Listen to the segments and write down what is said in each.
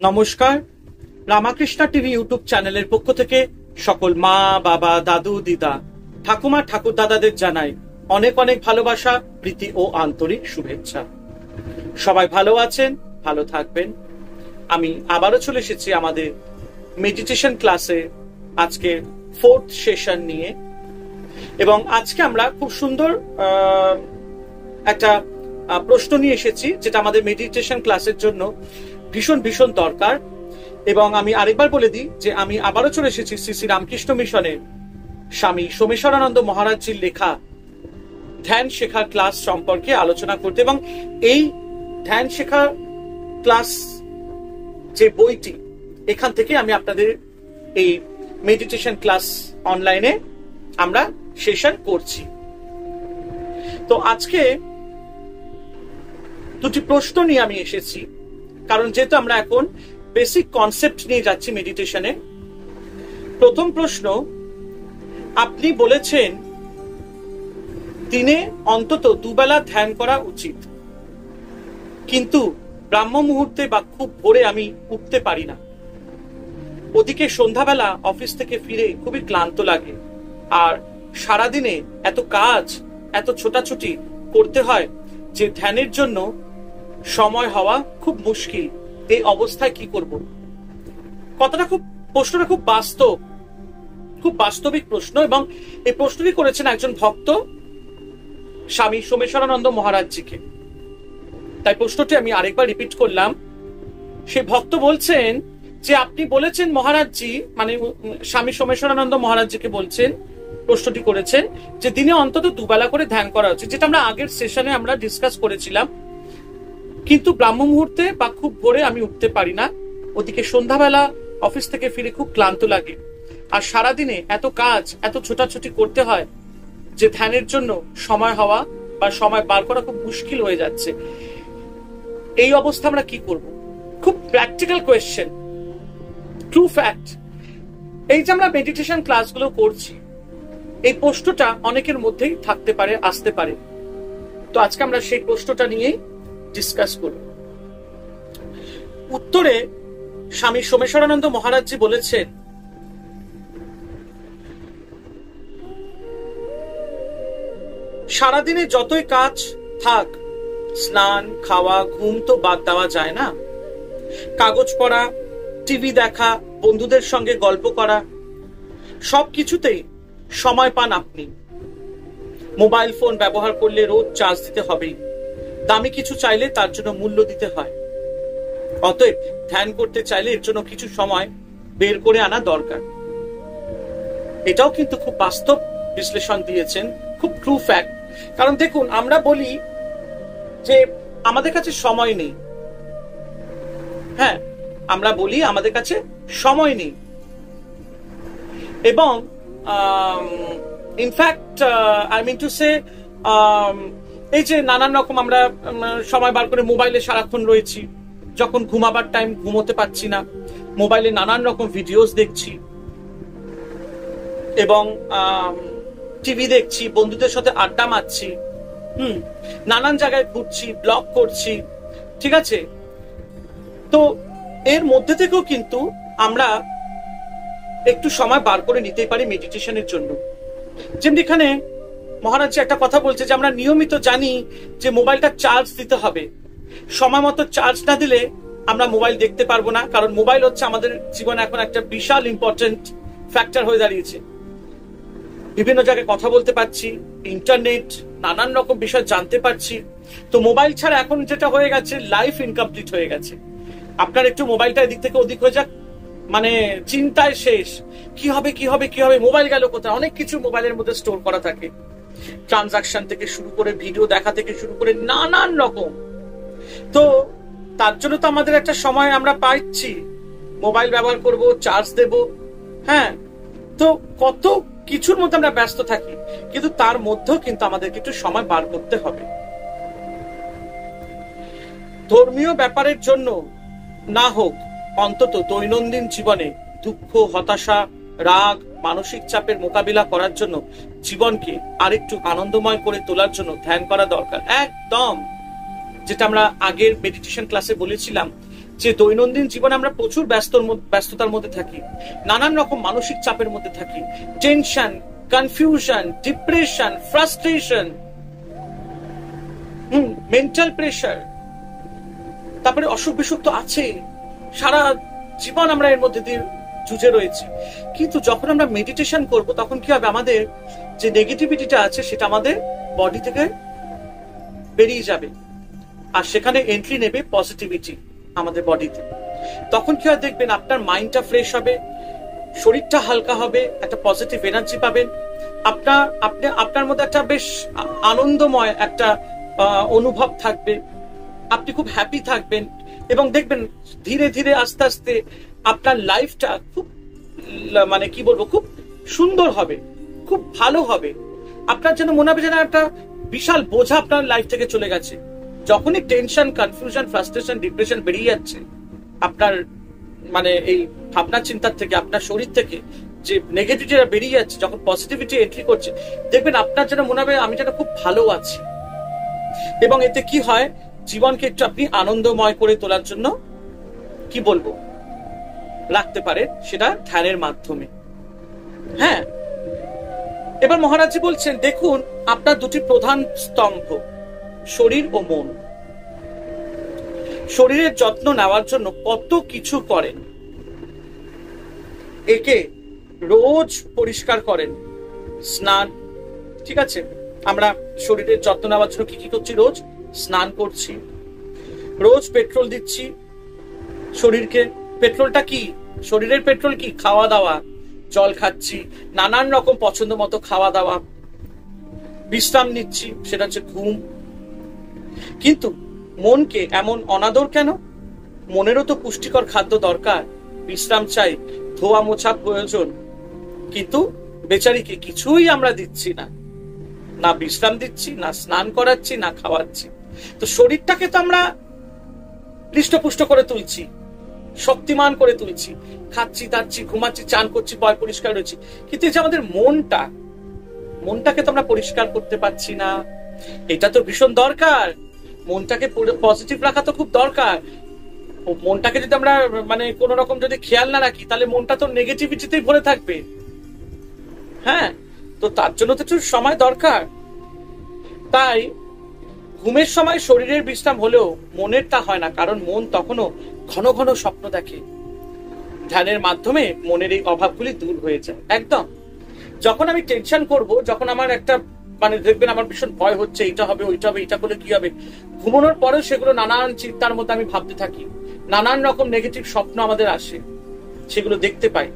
নমস্কার, Ramakrishna TV YouTube চ্যানেলের পক্ষ থেকে সকল মা, বাবা, দাদু, দিদা, ঠাকুমা, ঠাকুর দাদাদের জানাই অনেক অনেক ভালোবাসা, প্রীতি ও আন্তরিক শুভেচ্ছা। সবাই ভালো আছেন, ভালো থাকবেন। আমি আবারও চলে এসেছি আমাদের মেডিটেশন ক্লাসে আজকে 4th সেশন নিয়ে, এবং আজকে আমরা খুব সুন্দর একটা প্রশ্ন নিয়ে এসেছি যেটা আমাদের মেডিটেশন ক্লাসের জন্য ভীষণ ভীষণ দরকার। এবং আমি আরেকবার বলে দিই যে আমি আবারও চলে এসেছি শ্রী শ্রী রামকৃষ্ণ মিশনের স্বামী সোমেশ্বরানন্দ মহারাজজির লেখা ধ্যান শেখার ক্লাস সম্পর্কে আলোচনা করতে, এবং এই ধ্যান শেখার ক্লাস যে বইটি, এখান থেকে আমি আপনাদের এই মেডিটেশন ক্লাস অনলাইনে আমরা সেশন করছি। তো আজকে দুটি প্রশ্ন নিয়ে আমি এসেছি, কারণ যেহেতু আমরা এখন বেসিক কনসেপ্ট নিয়ে যাচ্ছি মেডিটেশনে। প্রথম প্রশ্ন, আপনি বলেছেন দিনে অন্তত দুবেলা ধ্যান করা উচিত, কিন্তু ব্রাহ্ম মুহূর্তে বা খুব ভোরে আমি উঠতে পারি না। ওদিকে সন্ধ্যাবেলা অফিস থেকে ফিরে খুবই ক্লান্ত লাগে, আর সারাদিনে এত কাজ, এত ছোটাছুটি করতে হয় যে ধ্যানের জন্য সময় হওয়া খুব মুশকিল। এই অবস্থায় কি করব? প্রশ্নটা খুব বাস্তবিক প্রশ্ন, এবং এই প্রশ্নটি করেছেন একজন ভক্ত স্বামী সোমেশ্বরানন্দ মহারাজজিকে। তাই প্রশ্নটি আমি আরেকবার রিপিট করলাম। সেই ভক্ত বলছেন যে আপনি বলেছেন মহারাজজি, মানে স্বামী সোমেশ্বরানন্দ মহারাজজিকে বলছেন, প্রশ্নটি করেছেন যে দিনে অন্তত দুবেলা করে ধ্যান করা উচিত, যেটা আমরা আগের সেশনে আমরা ডিসকাস করেছিলাম, কিন্তু ব্রাহ্ম মুহূর্তে বা খুব ভোরে আমি উঠতে পারি না। ওদিকে সন্ধ্যাবেলা অফিস থেকে ফিরে খুব ক্লান্ত লাগে, আর সারাদিনে এত কাজ, এত ছোটাছুটি করতে হয় যে ধ্যানের জন্য সময় হওয়া বা সময় বার করা খুব মুশকিল হয়ে যাচ্ছে। এই অবস্থা আমরা কি করব? খুব প্র্যাকটিক্যাল কোয়েশ্চেন, ট্রু ফ্যাক্ট। এই যে আমরা মেডিটেশন ক্লাসগুলো করছি, এই প্রশ্নটা অনেকের মধ্যেই থাকতে পারে, আসতে পারে। তো আজকে আমরা সেই প্রশ্নটা নিয়েই ডিসকাস করব। উত্তরে স্বামী সোমেশ্বরানন্দ মহারাজজি বলেছেন, সারাদিনে যতই কাজ থাক, স্নান, খাওয়া, ঘুম তো বাদ দেওয়া যায় না। কাগজ পড়া, টিভি দেখা, বন্ধুদের সঙ্গে গল্প করা, সবকিছুতেই সময় পান আপনি। মোবাইল ফোন ব্যবহার করলে রোজ চার্জ দিতে হবেই, দামি কিছু চাইলে তার জন্য মূল্য দিতে হয়। অতএব ধ্যান করতে চাইলে এর জন্য কিছু সময় বের করে আনা দরকার। এটাও কিন্তু খুব বাস্তব বিশ্লেষণ দিয়েছেন, খুব ট্রু ফ্যাক্ট। কারণ দেখুন, আমরা বলি যে আমাদের কাছে সময় নেই। হ্যাঁ, আমরা বলি আমাদের কাছে সময় নেই, এবং in fact I mean to say, এই যে নানান রকম আমরা সময় বার করে মোবাইলে সারাক্ষণ রয়েছি, যখন ঘুমাবার টাইম ঘুমোতে পারছি না, মোবাইলে নানান রকম ভিডিওস দেখছি, এবং টিভি দেখছি, বন্ধুদের সাথে আড্ডা মারছি, নানান জায়গায় ঘুরছি, ব্লগ করছি, ঠিক আছে? তো এর মধ্যে থেকেও কিন্তু আমরা একটু সময় বার করে নিতেই পারি মেডিটেশনের জন্য। যেমনি এখানে মহারাজ একটা কথা বলছে যে আমরা নিয়মিত জানি যে মোবাইলটা চার্জ দিতে হবে। সময় মতো চার্জ না দিলে আমরা মোবাইল দেখতে পারবো না, কারণ মোবাইল হচ্ছে আমাদের জীবনে এখন একটা বিশাল ইম্পর্টেন্ট ফ্যাক্টর হয়ে দাঁড়িয়েছে। বিভিন্ন জায়গায় কথা বলতে পারছি, ইন্টারনেট, নানান রকম বিষয় জানতে পারছি। তো মোবাইল ছাড়া এখন যেটা হয়ে গেছে, লাইফ ইনকমপ্লিট হয়ে গেছে। আপনার একটু মোবাইলটা এদিক থেকে ওদিক হয়ে যাক, মানে চিন্তায় শেষ, কি হবে কি হবে কি হবে, মোবাইল গেল কোথায়। অনেক কিছু মোবাইলের মধ্যে স্টোর করা থাকে, ট্রানজাকশন থেকে শুরু করে ভিডিও দেখা থেকে শুরু করে নানান রকম। তো তার জন্য তো আমাদের একটা সময় আমরা পাচ্ছি, মোবাইল ব্যবহার করব, চার্জ দেব, হ্যাঁ। তো কত কিছুর মধ্যে আমরা ব্যস্ত থাকি, কিন্তু তার মধ্যেও কিন্তু আমাদেরকে একটু সময় বার করতে হবে। ধর্মীয় ব্যাপারের জন্য না হোক, অন্তত দৈনন্দিন জীবনে দুঃখ, হতাশা, রাগ, মানসিক চাপের মোকাবিলা করার জন্য, জীবনকে আরেকটু আনন্দময় করে তোলার জন্য ধ্যান করা দরকার। একদম যেটা আমরা আগের মেডিটেশন ক্লাসে বলেছিলাম যে দৈনন্দিন জীবনে আমরা প্রচুর ব্যস্ততার মধ্যে থাকি, নানান রকম মানসিক চাপের মধ্যে থাকি, tension, confusion, depression, frustration, mental pressure, তারপরে অসুখ বিসুখ তো আছে, সারা জীবন আমরা এর মধ্যে দিয়ে জুঝে রয়েছি। কিন্তু যখন আমরা মেডিটেশন করব তখন কি হবে, আমাদের যে নেগেটিভিটিটা আছে সেটা আমাদের বডি থেকে বেরিয়ে যাবে, আর সেখানে এন্ট্রি নেবে পজিটিভিটি আমাদের বডিতে। তখন কি হয় দেখবেন, আপনার মাইন্ডটা ফ্রেশ হবে, শরীরটা হালকা হবে, একটা পজিটিভ এনার্জি পাবেন, আপনার মধ্যে একটা বেশ আনন্দময় একটা অনুভব থাকবে, আপনি খুব হ্যাপি থাকবেন, এবং দেখবেন ধীরে ধীরে আস্তে আস্তে আপনার লাইফটা খুব মানে কি বলবো, খুব সুন্দর হবে, খুব ভালো হবে। আপনার যেন মনে হবে যেন একটা বিশাল বোঝা আপনার লাইফ থেকে চলে গেছে। যখনই টেনশন, কনফিউশন, ফ্রাস্ট্রেশন, ডিপ্রেশন বেরিয়ে যাচ্ছে আপনার মানে এই ভাবনা চিন্তার থেকে, আপনার শরীর থেকে যে নেগেটিভিটিটা বেরিয়ে যাচ্ছে, যখন পজিটিভিটি এন্ট্রি করছে, দেখবেন আপনার যেন মনে হবে আমি যেন খুব ভালো আছি। এবং এতে কি হয়, জীবনকে একটু আপনি আনন্দময় করে তোলার জন্য কি বলবো রাখতে পারে, সেটা ধ্যানের মাধ্যমে। হ্যাঁ, এবার মহারাজজি বলছেন, দেখুন আপনার দুটি প্রধান স্তম্ভ শরীর ও মন। শরীরের যত্ন নেওয়ার জন্য কত কিছু করেন, একে রোজ পরিষ্কার করেন, স্নান, ঠিক আছে, আমরা শরীরের যত্ন নেওয়ার জন্য কি কি করছি, রোজ স্নান করছি, রোজ পেট্রোল দিচ্ছি শরীরকে। পেট্রোলটা কি, শরীরের পেট্রোল কি, খাওয়া দাওয়া, জল খাচ্ছি, নানান রকম পছন্দ মতো খাওয়া দাওয়া, বিশ্রাম নিচ্ছি, সেটা হচ্ছে ঘুম। কিন্তু মনকে এমন অনাদর কেন? মনেরও তো পুষ্টিকর খাদ্য দরকার, বিশ্রাম চাই, ধোয়া মোছা প্রয়োজন, কিন্তু বেচারিকে কিছুই আমরা দিচ্ছি না, না বিশ্রাম দিচ্ছি, না স্নান করাচ্ছি, না খাওয়াচ্ছি। তো শরীরটাকে তো আমরা হৃষ্টপুষ্ট করে তুলছি, শক্তিমান করে তুলছি, খাচ্ছি, দাচ্ছি, ঘুমাচ্ছি, চান করছি, পয় পরিষ্কার রয়েছি, কিন্তু এই যে আমাদের মনটাকে তো আমরা পরিষ্কার করতে পারছি না। এটা তো ভীষণ দরকার, মনটাকে পজিটিভ রাখা তো খুব দরকার। মনটাকে যদি আমরা মানে কোন রকম যদি খেয়াল না রাখি, তাহলে মনটা তো নেগেটিভিটিতেই ভরে থাকবে। হ্যাঁ, তো তার জন্য তো একটু সময় দরকার। তাই ঘুমের সময় শরীরের বিশ্রাম হলেও মনের তা হয় না, কারণ মন তখনও ঘন ঘন স্বপ্ন দেখে। ধ্যানের মাধ্যমে মনের এই অভাবগুলি দূর হয়ে যায় একদম। যখন আমি টেনশন করব, যখন আমার একটা মানে দেখবেন আমার ভীষণ ভয় হচ্ছে, এটা হবে, ওইটা হবে, এটা করলে কি হবে, ঘুমানোর পরেও সেগুলো নানান চিন্তার মধ্যে আমি ভাবতে থাকি, নানান রকম নেগেটিভ স্বপ্ন আমাদের আসে, সেগুলো দেখতে পাই।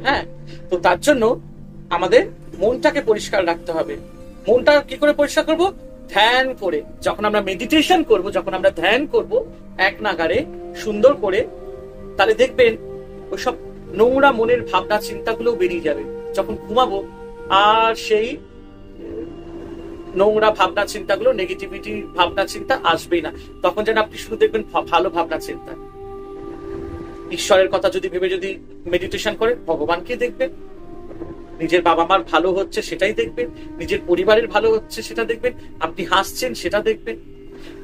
হ্যাঁ, তো তার জন্য আমাদের মনটাকে পরিষ্কার রাখতে হবে। মনটা কি করে পরিষ্কার করব? ধ্যান করে। যখন আমরা মেডিটেশন করব, যখন আমরা ধ্যান করব এক নাগারে সুন্দর করে, তাহলে দেখবেন ওইসব নোংরা মনের ভাবনা চিন্তাগুলো বেরিয়ে যাবে। যখন ঘুমাবো আর সেই নোংরা ভাবনা চিন্তাগুলো, নেগেটিভিটি ভাবনা চিন্তা আসবেই না। তখন যেন আপনি শুধু দেখবেন ভালো ভাবনা চিন্তা। ঈশ্বরের কথা যদি ভেবে যদি মেডিটেশন করেন, ভগবানকে দেখবেন, নিজের বাবা মার ভালো হচ্ছে সেটাই দেখবেন, নিজের পরিবারের ভালো হচ্ছে সেটা দেখবেন, আপনি হাসছেন সেটা দেখবেন।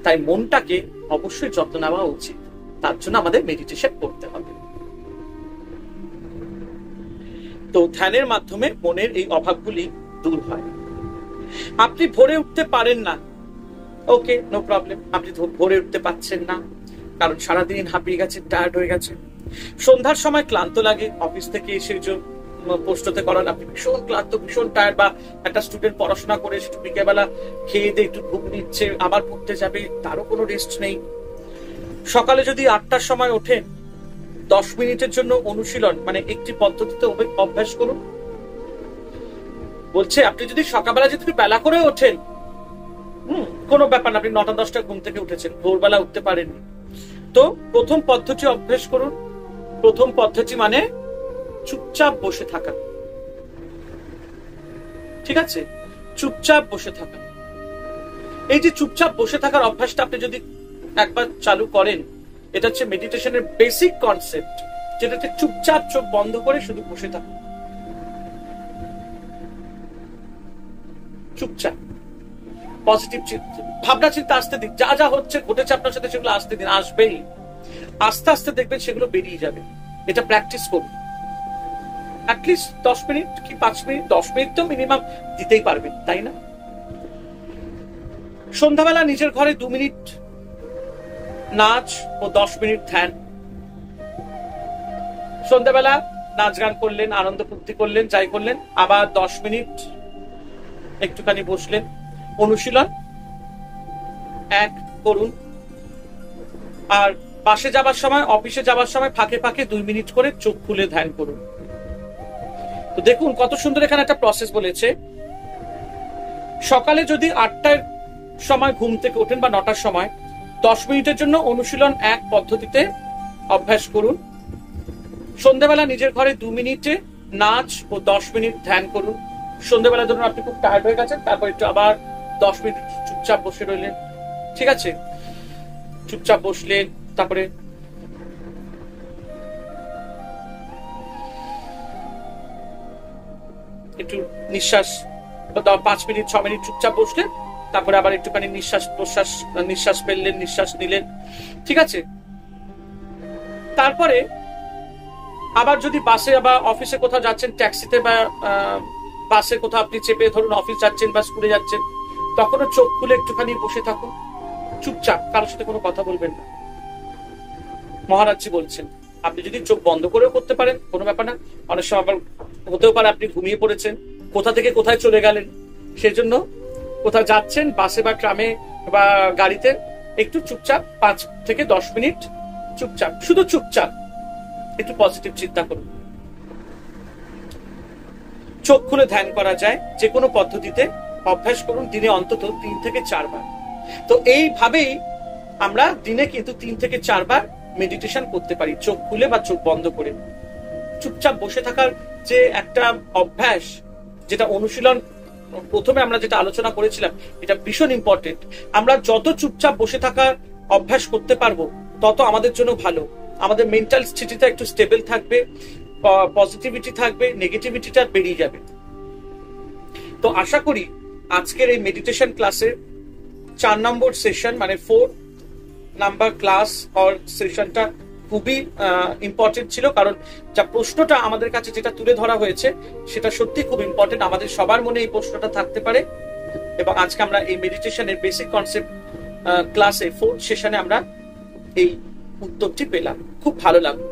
তাই মনটাকে অবশ্যই যত্ন নেওয়া উচিত, তার জন্য আমাদের মেডিটেশন করতে হবে। তো ধ্যানের মাধ্যমে মনের এই অভাবগুলি দূর হয়। আপনি ভোরে উঠতে পারেন না, ওকে, নো প্রবলেম। আপনি ভোরে উঠতে পারছেন না কারণ সারাদিন হাঁপিয়ে গেছেন, টায়ার্ড হয়ে গেছেন। সন্ধ্যার সময় ক্লান্ত লাগে, অফিস থেকে এসে পোস্টতে করান, আপনি ভীষণ ক্লান্ত, ভীষণ টায়ার্ড। বা একটা স্টুডেন্ট পড়াশোনা করে একটু বিকেলবেলা খেয়ে দিয়ে একটু ঘুম নিচ্ছে, আবার পড়তে যাবে, তারও কোনো রেস্ট নেই। সকালে যদি 8টার সময় ওঠেন, 10 মিনিটের জন্য অনুশীলন মানে একটি পদ্ধতিতে অভ্যাস করুন। বলছে আপনি যদি সকালবেলা যদি বেলা করে ওঠেন, কোনো ব্যাপার না, আপনি 9টা-10টা ঘুম থেকে উঠেছেন, ভোরবেলা উঠতে পারেননি, তো প্রথম পদ্ধতি অভ্যাস করুন। প্রথম পদ্ধতি মানে চুপচাপ বসে থাকা। ঠিক আছে, চুপচাপ বসে থাকা। এই যে চুপচাপ বসে থাকার অভ্যাসটা আপনি যদি একবার চালু করেন, এটা হচ্ছে মেডিটেশনের বেসিক কনসেপ্ট, যেটা হচ্ছে চুপচাপ চোখ বন্ধ করে শুধু বসে থাকা, চুপচাপ। পজিটিভ ভাবনা চিন্তা আসতে দিন, যা যা হচ্ছে ঘটেছে আপনার সাথে সেগুলো আসতে দিন, আসবেই, আস্তে আস্তে দেখবেন সেগুলো বেরিয়ে যাবে। এটা প্র্যাকটিস করুন, অ্যাটলিস্ট 10 মিনিট কি 5 মিনিট, 10 মিনিট তো মিনিমাম দিতেই পারবেন, তাই না? সন্ধ্যাবেলা নিজের ঘরে 2 মিনিট নাচ ও 10 মিনিট ধ্যান। সন্ধ্যাবেলা নাচ গান করলেন, আনন্দ ফুর্তি করলেন, যাই করলেন, আবার 10 মিনিট একটুখানি বসলেন, অনুশীলন 1 করুন। আর বাসে যাবার সময়, অফিসে যাবার সময় ফাঁকে ফাঁকে 2 মিনিট করে চোখ খুলে ধ্যান করুন। তো দেখুন কত সুন্দর এখানে একটা প্রসেস বলেছে। সকালে যদি 8টার সময় ঘুম থেকে ওঠেন বা 9টার সময়, 10 মিনিটের জন্য অনুশীলন 1 পদ্ধতিতে অভ্যাস করুন। সন্ধ্যাবেলা নিজের ঘরে 2 মিনিটে নাচ ও 10 মিনিট ধ্যান করুন। সন্ধ্যাবেলা ধরুন আপনি খুব টায়ার্ড হয়ে গেছেন, তারপর একটু আবার 10 মিনিট চুপচাপ বসে রইলেন, ঠিক আছে? চুপচাপ বসলেন, তারপরে একটু নিঃশ্বাস 5 মিনিট 6 মিনিট চুপচাপ বসলেন, তারপরে আবার একটুখানি নিঃশ্বাস প্রশ্বাস, নিঃশ্বাস ফেললেন, নিঃশ্বাস নিলেন, ঠিক আছে? তারপরে আবার যদি বাসে বা অফিসে কোথাও যাচ্ছেন, ট্যাক্সিতে বা বাসে কোথাও আপনি চেপে ধরুন অফিস যাচ্ছেন বা স্কুলে যাচ্ছেন, তখনও চোখ খুলে একটুখানি বসে থাকুন চুপচাপ, কারোর সাথে কোনো কথা বলবেন না। মহারাজজি বলছেন আপনি যদি চোখ বন্ধ করেও করতে পারেন কোনো ব্যাপার না, অনেক সময় আবার হতেও পারে আপনি ঘুমিয়ে পড়েছেন, কোথা থেকে কোথায় চলে গেলেন, সেজন্য কোথাও যাচ্ছেন বাসে বা ট্রামে বা গাড়িতে, একটু চুপচাপ 5 থেকে 10 মিনিট চুপচাপ, শুধু চুপচাপ একটু পজিটিভ চিন্তা করুন। চোখ খুলে ধ্যান করা যায় যে কোনো পদ্ধতিতে, অভ্যাস করুন দিনে অন্তত 3 থেকে 4 বার। তো এইভাবেই আমরা দিনে কিন্তু 3 থেকে 4 বার মেডিটেশন করতে পারি, চোখ খুলে বা চোখ বন্ধ করে। চুপচাপ বসে থাকার যে একটা অভ্যাস, যেটা অনুশীলন প্রথমে আমরা যেটা আলোচনা করেছিলাম, এটা ভীষণ ইম্পর্টেন্ট। আমরা যত চুপচাপ বসে থাকার অভ্যাস করতে পারবো তত আমাদের জন্য ভালো। আমাদের মেন্টাল স্থিতিটা একটু স্টেবল থাকবে, পজিটিভিটি থাকবে, নেগেটিভিটিটা বেরিয়ে যাবে। তো আশা করি আজকের এই মেডিটেশন ক্লাসের 4 নম্বর সেশন, মানে 4 নাম্বার ক্লাস অর সেশনটা খুবই ইম্পর্টেন্ট ছিল, কারণ যা প্রশ্নটা আমাদের কাছে যেটা তুলে ধরা হয়েছে সেটা সত্যি খুব ইম্পর্টেন্ট। আমাদের সবার মনে এই প্রশ্নটা থাকতে পারে, এবং আজকে আমরা এই মেডিটেশনের বেসিক কনসেপ্ট ক্লাসে 4th সেশনে আমরা এই উত্তরটি পেলাম। খুব ভালো লাগলো,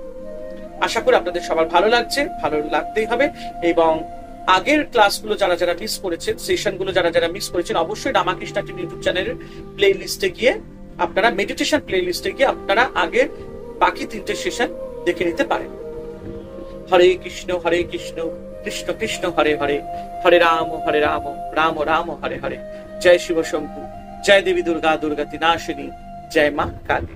আশা করি আপনাদের সবার ভালো লাগছে, ভালো লাগতেই হবে। এবং আগের ক্লাসগুলো যারা যারা মিস করেছেন, সেশনগুলো যারা যারা মিস করেছেন, অবশ্যই রামাকৃষ্ণ ইউটিউব চ্যানেলের প্লে লিস্টে গিয়ে আপনারা, মেডিটেশন প্লে লিস্টে গিয়ে আপনারা আগের বাকি 3টে সেশন দেখে নিতে পারেন। হরে কৃষ্ণ কৃষ্ণ কৃষ্ণ হরে হরে, হরে রাম রাম রাম হরে হরে। জয় শিব শম্ভু, জয় দেবী দুর্গা দুর্গাতি নাশিনী, জয় মা কালী।